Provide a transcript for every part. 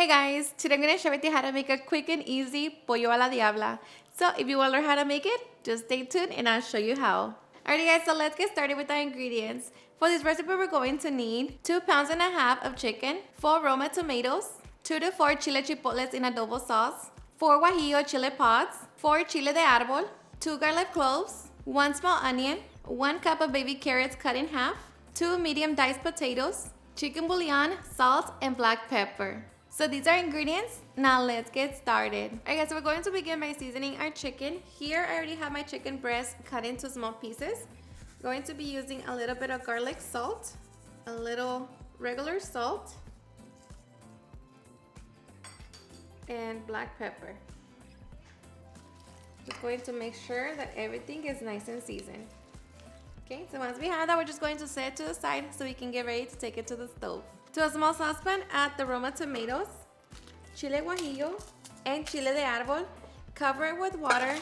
Hey guys, today I'm going to share with you how to make a quick and easy pollo a la diabla. So if you want to learn how to make it, just stay tuned and I'll show you how. Alrighty guys, so let's get started with our ingredients. For this recipe, we're going to need 2.5 pounds of chicken, 4 Roma tomatoes, 2 to 4 chile chipotles in adobo sauce, 4 guajillo chile pods, 4 chile de árbol, 2 garlic cloves, 1 small onion, 1 cup of baby carrots cut in half, 2 medium diced potatoes, chicken bouillon, salt, and black pepper. So these are ingredients. Now let's get started. Alright guys, so we're going to begin by seasoning our chicken. Here I already have my chicken breast cut into small pieces. I'm going to be using a little bit of garlic salt, a little regular salt, and black pepper. Just going to make sure that everything is nice and seasoned. Okay, so once we have that, we're just going to set it to the side so we can get ready to take it to the stove. To a small saucepan, add the Roma tomatoes, chile guajillo, and chile de árbol. Cover it with water.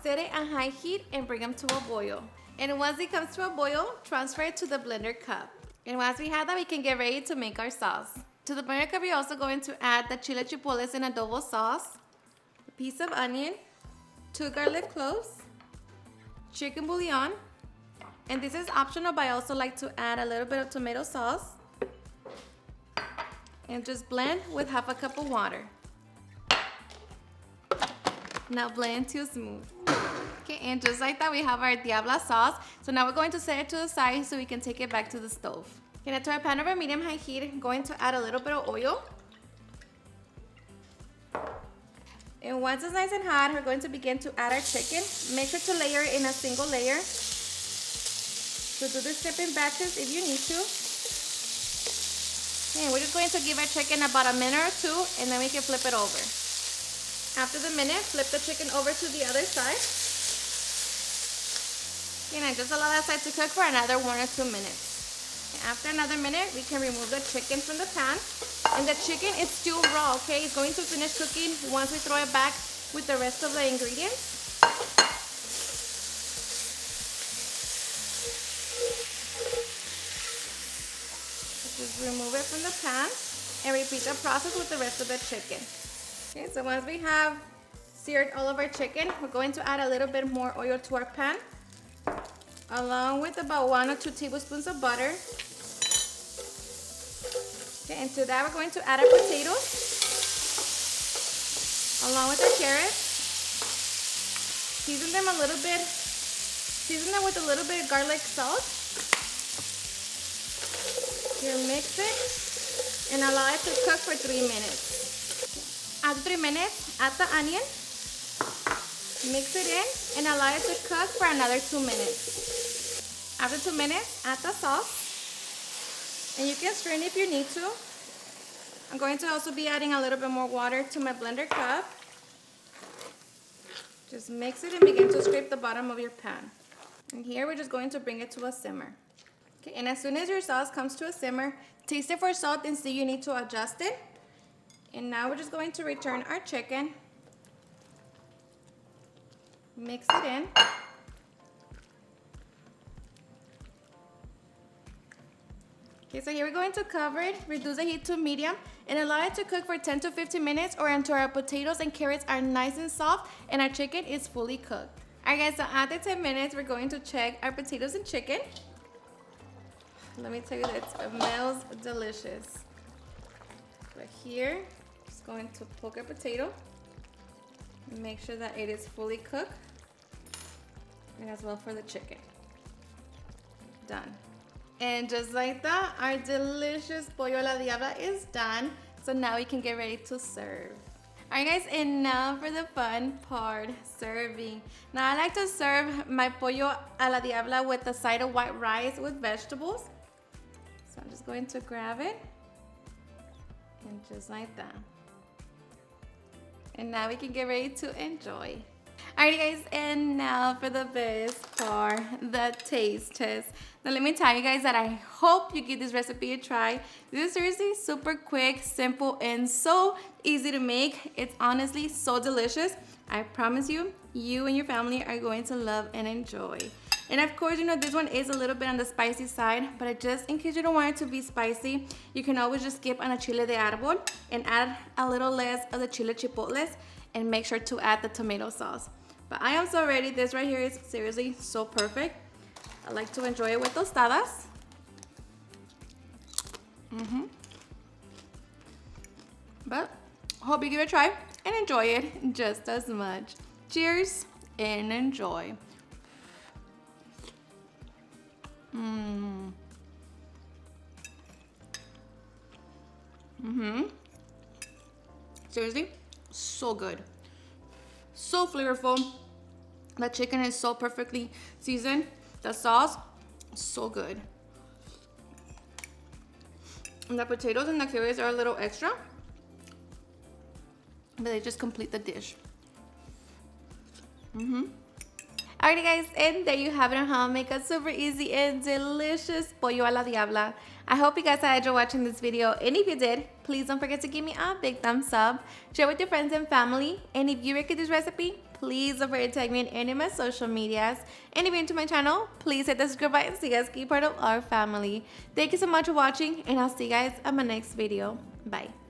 Set it on high heat and bring them to a boil. And once it comes to a boil, transfer it to the blender cup. And once we have that, we can get ready to make our sauce. To the blender cup, we're also going to add the chile chipotles in adobo sauce, a piece of onion, 2 garlic cloves, chicken bouillon, and this is optional, but I also like to add a little bit of tomato sauce and just blend with half a cup of water. Now blend till smooth. Okay, and just like that, we have our Diabla sauce. So now we're going to set it to the side so we can take it back to the stove. Okay, now to our pan over medium-high heat, I'm going to add a little bit of oil. And once it's nice and hot, we're going to begin to add our chicken. Make sure to layer it in a single layer. So do this step in batches if you need to. And we're just going to give our chicken about a minute or two, and then we can flip it over. After the minute, flip the chicken over to the other side. And I just allow that side to cook for another 1 or 2 minutes. And after another minute, we can remove the chicken from the pan. And the chicken is still raw, okay? It's going to finish cooking once we throw it back with the rest of the ingredients. Just remove it from the pan and repeat the process with the rest of the chicken. Okay, so once we have seared all of our chicken, we're going to add a little bit more oil to our pan, along with about 1 or 2 tablespoons of butter. Okay, and to that we're going to add our potatoes, along with our carrots. Season them with a little bit of garlic salt. Here, mix it and allow it to cook for 3 minutes. After 3 minutes, add the onion, mix it in, and allow it to cook for another 2 minutes. After 2 minutes, add the sauce, and you can strain if you need to. I'm going to also be adding a little bit more water to my blender cup. Just mix it and begin to scrape the bottom of your pan. And here we're just going to bring it to a simmer. Okay, and as soon as your sauce comes to a simmer, taste it for salt and see you need to adjust it. And now we're just going to return our chicken. Mix it in. Okay, so here we're going to cover it, reduce the heat to medium, and allow it to cook for 10 to 15 minutes or until our potatoes and carrots are nice and soft and our chicken is fully cooked. Alright guys, so after 10 minutes, we're going to check our potatoes and chicken. Let me tell you that it smells delicious. But here, just going to poke our potato. Make sure that it is fully cooked. And as well for the chicken. Done. And just like that, our delicious pollo a la diabla is done. So now we can get ready to serve. Alright guys, and now for the fun part, serving. Now I like to serve my pollo a la diabla with a side of white rice with vegetables. So I'm just going to grab it, and just like that. And now we can get ready to enjoy. Alright guys, and now for the best part, the taste test. Now let me tell you guys that I hope you give this recipe a try. This is seriously super quick, simple, and so easy to make. It's honestly so delicious. I promise you, you and your family are going to love and enjoy. And of course, you know, this one is a little bit on the spicy side, but just in case you don't want it to be spicy, you can always just skip on a chile de árbol and add a little less of the chile chipotles and make sure to add the tomato sauce. But I am so ready. This right here is seriously so perfect. I like to enjoy it with tostadas. But hope you give it a try and enjoy it just as much. Cheers and enjoy. Seriously, so good. So flavorful. The chicken is so perfectly seasoned. The sauce, so good. And the potatoes and the carrots are a little extra, but they just complete the dish. Alrighty guys, and there you have it on how to make a super easy and delicious pollo a la diabla. I hope you guys had enjoyed watching this video, and if you did, please don't forget to give me a big thumbs up, share with your friends and family, and if you like this recipe, please don't forget to tag me in any of my social medias, and if you're into my channel, please hit the subscribe button so you guys can be part of our family. Thank you so much for watching, and I'll see you guys on my next video. Bye.